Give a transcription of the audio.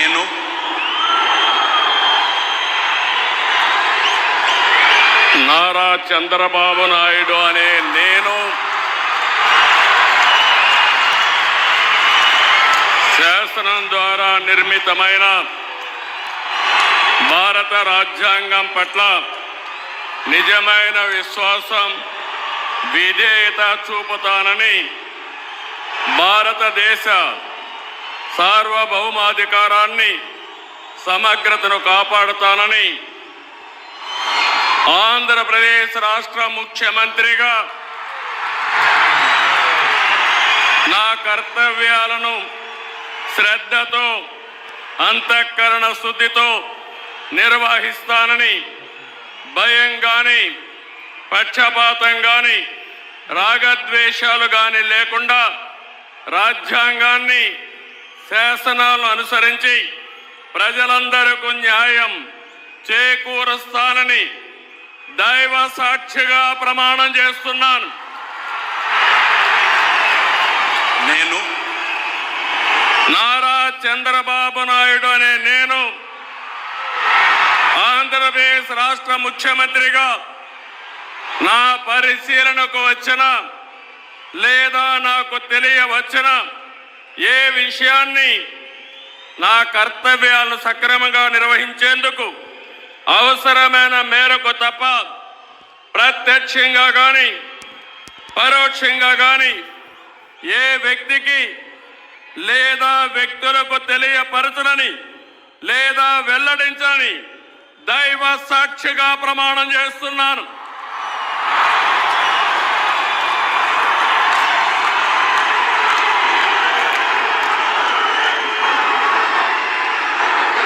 నేను నారా చంద్రబాబు నాయుడు అనే నేను శాసనం ద్వారా నిర్మితమైన భారత రాజ్యాంగం పట్ల నిజమైన విశ్వాసం విధేయత చూపుతానని భారతదేశ సార్వభౌమాధికారాన్ని సమగ్రతను కాపాడుతానని ఆంధ్రప్రదేశ్ రాష్ట్ర ముఖ్యమంత్రిగా నా కర్తవ్యాలను శ్రద్ధతో అంతఃకరణ శుద్ధితో నిర్వహిస్తానని భయం గాని పక్షపాతం గాని రాగద్వేషాలు గాని లేకుండా రాజ్యాంగాన్ని శాసనాలను అనుసరించి ప్రజలందరికీ న్యాయం చేకూరుస్తానని దైవ సాక్షిగా ప్రమాణం చేస్తున్నాను. నేను నారా చంద్రబాబు నాయుడు అనే నేను ఆంధ్రప్రదేశ్ రాష్ట్ర ముఖ్యమంత్రిగా నా పరిశీలనకు వచ్చిన లేదా నాకు తెలియవచ్చిన ఏ విషయాన్ని నా కర్తవ్యాలను సక్రమంగా నిర్వహించేందుకు అవసరమైన మేరకు తప్ప ప్రత్యక్షంగా కానీ పరోక్షంగా కానీ ఏ వ్యక్తికి లేదా వ్యక్తులకు తెలియపరచనని లేదా వెల్లడించని దైవ సాక్షిగా ప్రమాణం చేస్తున్నాను.